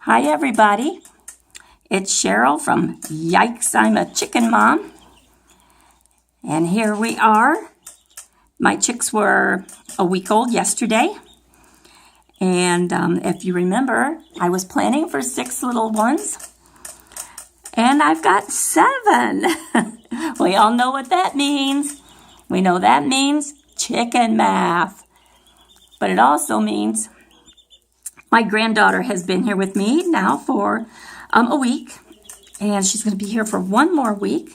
Hi everybody, it's Cheryl from Yikes, I'm a Chicken Mom. And here we are. My chicks were a week old yesterday. And if you remember, I was planning for 6 little ones. And I've got 7. We all know what that means. We know that means chicken math. But it also means my granddaughter has been here with me now for a week, and she's going to be here for 1 more week.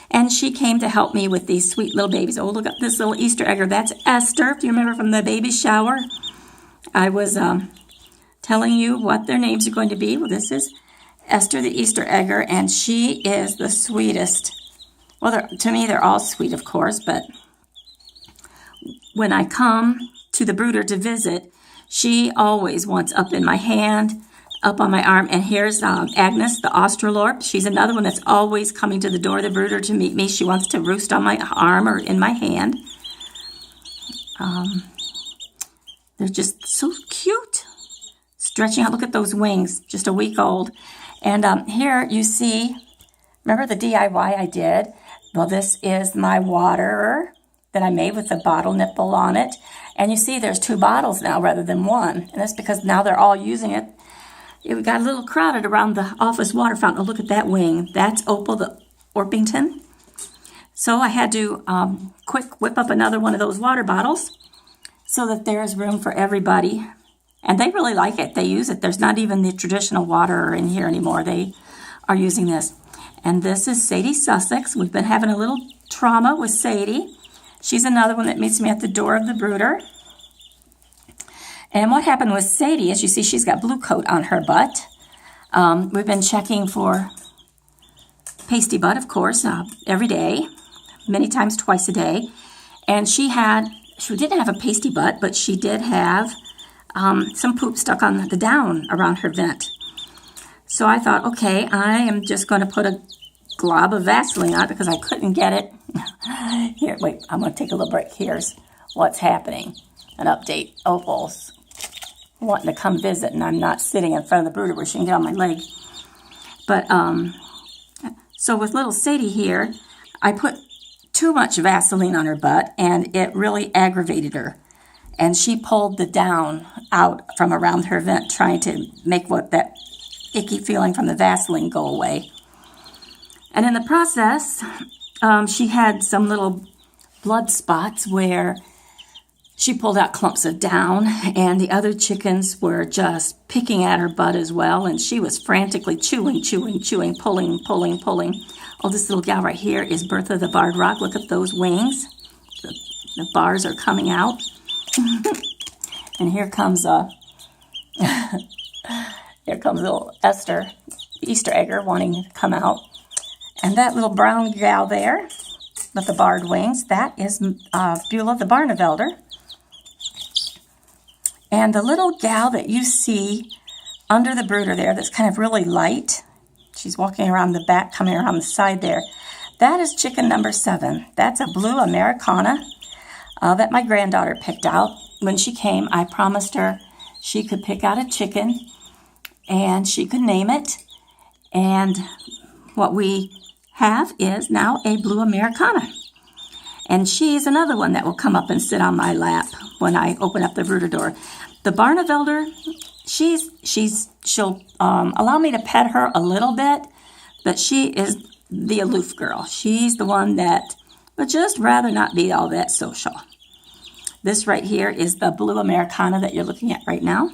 And she came to help me with these sweet little babies. Oh, look at this little Easter egger. That's Esther. Do you remember from the baby shower? I was telling you what their names are going to be. Well, this is Esther the Easter egger, and she is the sweetest. Well, to me, they're all sweet, of course, but when I come to the brooder to visit, she always wants up in my hand, up on my arm. And here's Agnes, the Australorp. She's another one that's always coming to the door of the brooder to meet me. She wants to roost on my arm or in my hand. They're just so cute. Stretching out. Look at those wings, just a week old. And here you see, remember the DIY I did? Well, this is my waterer that I made with the bottle nipple on it. And you see there's 2 bottles now rather than 1. And that's because now they're all using it. It got a little crowded around the office water fountain. Oh, look at that wing. That's Opal the Orpington. So I had to quick whip up another one of those water bottles so that there's room for everybody. And they really like it. They use it. There's not even the traditional water in here anymore. They are using this. And this is Sadie Sussex. We've been having a little trauma with Sadie. She's another one that meets me at the door of the brooder. And what happened with Sadie is, you see, she's got blue coat on her butt. We've been checking for pasty butt, of course, every day, many times, twice a day. And she didn't have a pasty butt, but she did have some poop stuck on the down around her vent. So I thought, okay, I am just going to put a glob of Vaseline on it because I couldn't get it. Here, wait, I'm going to take a little break. Here's what's happening. An update. Opal's wanting to come visit, and I'm not sitting in front of the brooder where she can get on my leg. But, so with little Sadie here, I put too much Vaseline on her butt, and it really aggravated her. And she pulled the down out from around her vent, trying to make that icky feeling from the Vaseline go away. And in the process, she had some little blood spots where she pulled out clumps of down, and the other chickens were just picking at her butt as well, and she was frantically chewing, pulling. Oh, this little gal right here is Bertha the Barred Rock. Look at those wings. The bars are coming out. And here comes little Esther, Easter egger, wanting to come out. And that little brown gal there with the barred wings, that is Beulah the Barnevelder. And the little gal that you see under the brooder there that's kind of really light, she's walking around the back, coming around the side there, that is chicken number 7. That's a blue Americana that my granddaughter picked out. When she came, I promised her she could pick out a chicken and she could name it. And what we have is now a blue Americana. And she's another one that will come up and sit on my lap when I open up the brooder door. The Barnevelder, she'll allow me to pet her a little bit, but she is the aloof girl. She's the one that would just rather not be all that social. This right here is the blue Americana that you're looking at right now.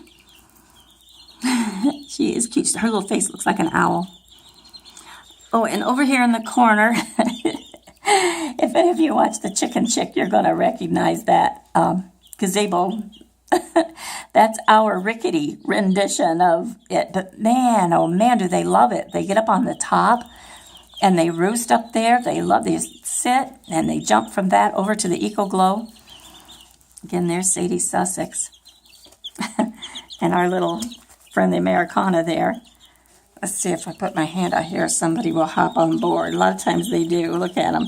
She is cute. Her little face looks like an owl. Oh, and over here in the corner, if any of you watch The Chicken Chick, you're going to recognize that gazebo. That's our rickety rendition of it. But man, oh man, do they love it. They get up on the top and they roost up there. They sit and they jump from that over to the Eco-Glow. Again, there's Sadie Sussex. And our little friend, the Americana there. Let's see if I put my hand out here, somebody will hop on board. A lot of times they do. Look at them.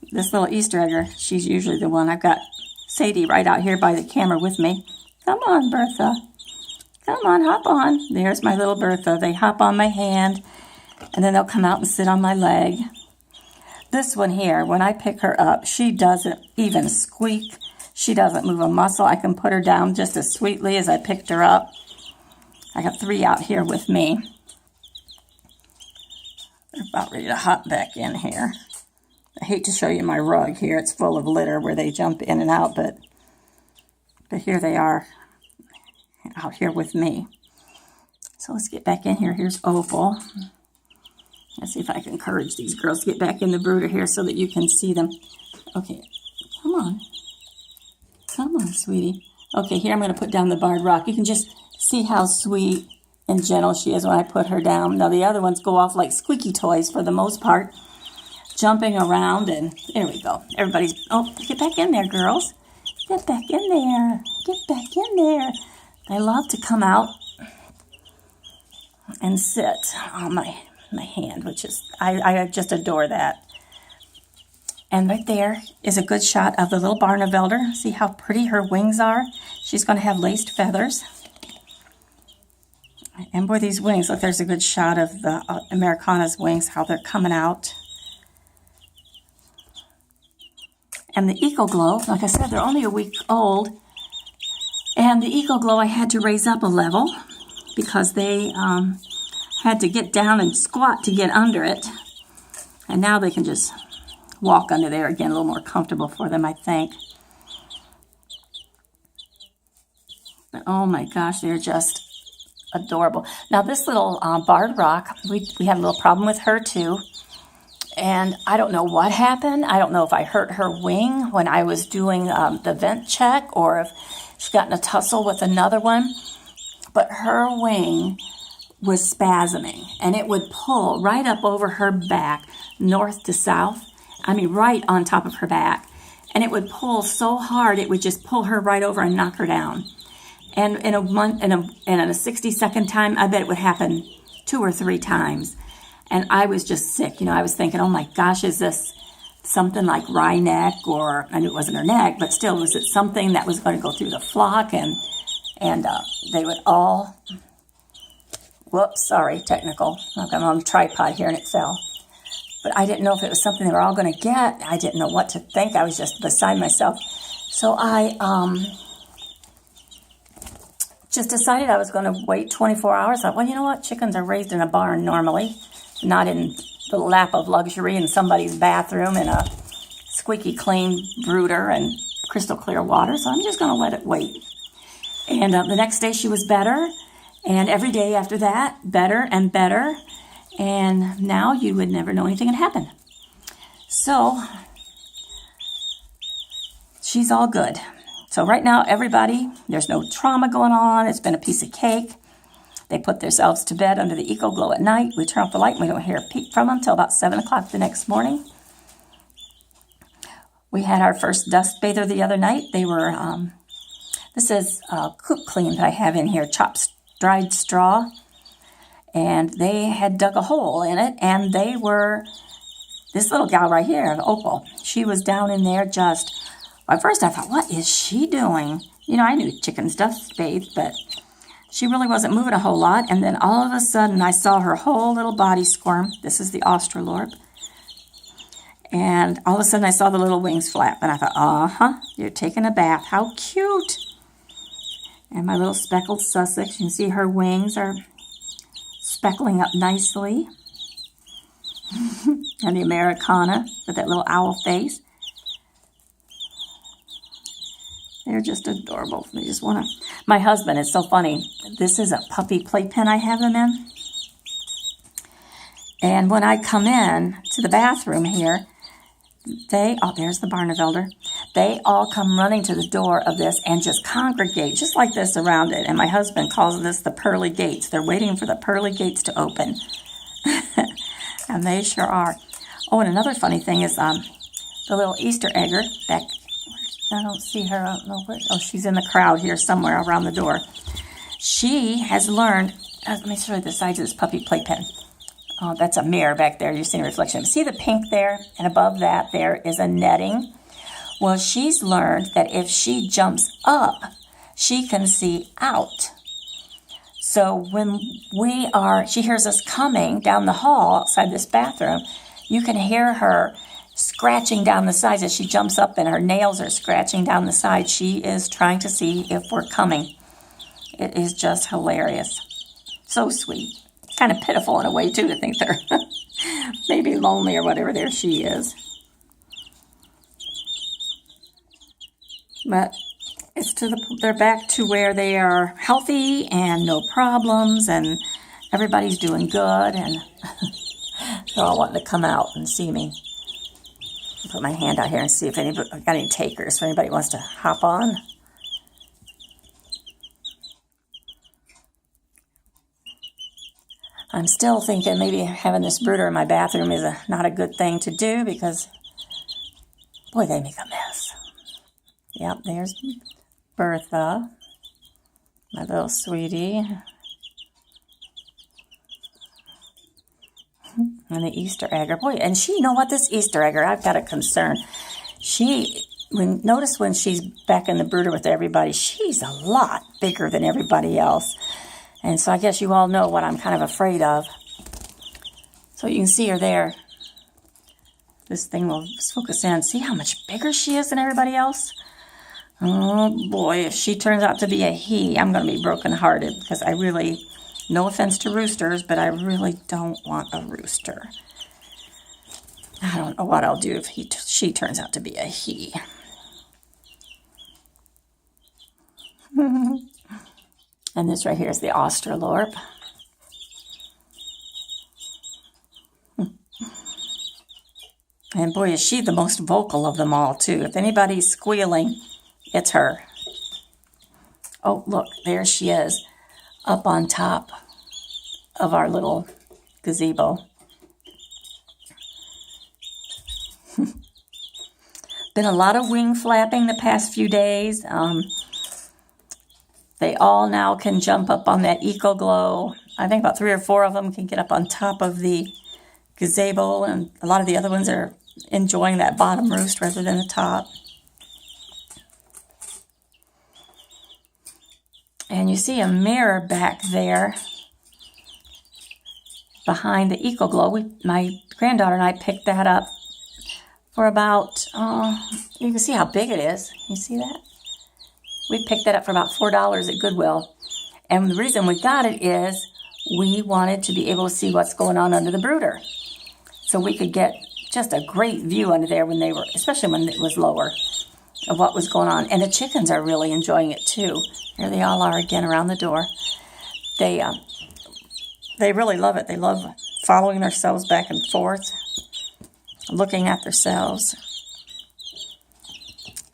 This little Easter egger, she's usually the one. I've got Sadie right out here by the camera with me. Come on, Bertha. Come on, hop on. There's my little Bertha. They hop on my hand, and then they'll come out and sit on my leg. This one here, when I pick her up, she doesn't even squeak. She doesn't move a muscle. I can put her down just as sweetly as I picked her up. I got 3 out here with me. They're about ready to hop back in here. I hate to show you my rug here. It's full of litter where they jump in and out, but here they are out here with me. So let's get back in here. Here's Opal. Let's see if I can encourage these girls to get back in the brooder here so that you can see them. Okay, come on. Come on, sweetie. Okay, here I'm going to put down the barred rock. You can just see how sweet and gentle she is when I put her down. Now the other ones go off like squeaky toys for the most part, jumping around, and there we go. Everybody's, oh, get back in there, girls. Get back in there. Get back in there. They love to come out and sit on my hand, which is, I just adore that. And right there is a good shot of the little Barnevelder. See how pretty her wings are? She's going to have laced feathers. And boy, these wings, look, there's a good shot of the Americana's wings, how they're coming out. And the Eco Glow, like I said, they're only a week old. And the Eco Glow I had to raise up a level because they had to get down and squat to get under it. And now they can just walk under there again, a little more comfortable for them, I think. But oh my gosh, they're just adorable. Now this little barred rock, we had a little problem with her too. And I don't know what happened. I don't know if I hurt her wing when I was doing the vent check or if she got in a tussle with another one. But her wing was spasming, and it would pull right up over her back, north to south. I mean, right on top of her back. And it would pull so hard, it would just pull her right over and knock her down. And in a 60-second time, I bet it would happen 2 or 3 times. And I was just sick. You know, I was thinking, oh my gosh, is this something like wry neck? Or I knew it wasn't her neck, but still, was it something that was going to go through the flock? And they would all, whoops, sorry, technical. I'm on a tripod here and it fell. But I didn't know if it was something they were all going to get. I didn't know what to think. I was just beside myself. So I just decided I was going to wait 24 hours. I thought, well, you know what? Chickens are raised in a barn normally, not in the lap of luxury in somebody's bathroom in a squeaky clean brooder and crystal clear water. So I'm just going to let it wait. And the next day she was better. And every day after that, better and better. And now you would never know anything had happened. So she's all good. So right now, everybody, there's no trauma going on. It's been a piece of cake. They put themselves to bed under the Eco Glow at night. We turn off the light and we don't hear a peep from them until about 7 o'clock the next morning. We had our first dust bather the other night. They were, this is Coop Clean that I have in here, chopped dried straw. And they had dug a hole in it, and they were, this little gal right here, Opal, she was down in there just, at first I thought, what is she doing? You know, I knew chickens dust bathed, but she really wasn't moving a whole lot. And then all of a sudden, I saw her whole little body squirm. This is the Australorp. And all of a sudden, I saw the little wings flap, and I thought, uh-huh, you're taking a bath. How cute. And my little speckled Sussex, you can see her wings are speckling up nicely. And the Americana with that little owl face. They're just adorable. They just want to. My husband, it's so funny. This is a puppy playpen I have them in. And when I come in to the bathroom here, there's the Barnevelder. They all come running to the door of this and just congregate, just like this around it. And my husband calls this the pearly gates. They're waiting for the pearly gates to open. And they sure are. Oh, and another funny thing is the little Easter egger back. I don't see her. I don't know where. Oh, she's in the crowd here somewhere around the door. She has learned. Let me show you the size of this puppy playpen. Oh, that's a mirror back there. You're seeing a reflection. See the pink there? And above that there is a netting. Well, she's learned that if she jumps up, she can see out. So when she hears us coming down the hall outside this bathroom, you can hear her scratching down the sides as she jumps up and her nails are scratching down the side. She is trying to see if we're coming. It is just hilarious. So sweet. Kind of pitiful in a way, too, to think they're maybe lonely or whatever. There she is. But they're back to where they are healthy and no problems and everybody's doing good and they're all wanting to come out and see me. I'll put my hand out here and see if I've got any takers, if anybody wants to hop on. I'm still thinking maybe having this brooder in my bathroom is not a good thing to do because, boy, they make a mess. Yep, there's Bertha, my little sweetie. And the Easter egger. Boy, and you know what, this Easter egger, I've got a concern. Notice when she's back in the brooder with everybody, she's a lot bigger than everybody else. And so I guess you all know what I'm kind of afraid of. So you can see her there. This thing will focus in. See how much bigger she is than everybody else? Oh boy, if she turns out to be a he, I'm going to be brokenhearted because I really, no offense to roosters, but I really don't want a rooster. I don't know what I'll do if she turns out to be a he. And this right here is the Australorp. And boy, is she the most vocal of them all, too. If anybody's squealing, it's her. Oh, look, there she is, up on top of our little gazebo. Been a lot of wing flapping the past few days. They all now can jump up on that EcoGlow. I think about 3 or 4 of them can get up on top of the gazebo, and a lot of the other ones are enjoying that bottom roost rather than the top. And you see a mirror back there behind the EcoGlow. My granddaughter and I picked that up for about, you can see how big it is. You see that? We picked that up for about $4 at Goodwill. And the reason we got it is we wanted to be able to see what's going on under the brooder. So we could get just a great view under there when they were, especially when it was lower, of what was going on. And the chickens are really enjoying it too. Here they all are again around the door. They really love it. They love following themselves back and forth, looking at themselves.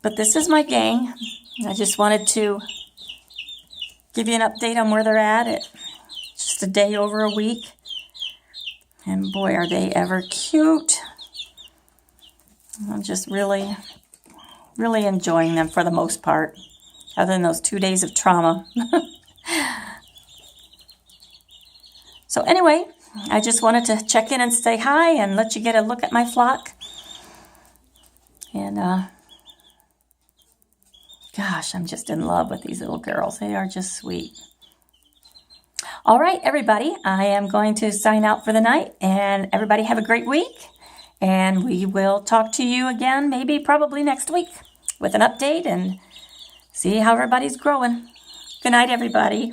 But this is my gang. I just wanted to give you an update on where they're at. It's just a day over a week. And boy, are they ever cute. I'm just really, really enjoying them for the most part, other than those 2 days of trauma. So anyway, I just wanted to check in and say hi and let you get a look at my flock. And gosh, I'm just in love with these little girls. They are just sweet. All right, everybody, I am going to sign out for the night. And everybody have a great week. And we will talk to you again, probably next week, with an update and see how everybody's growing. Good night, everybody.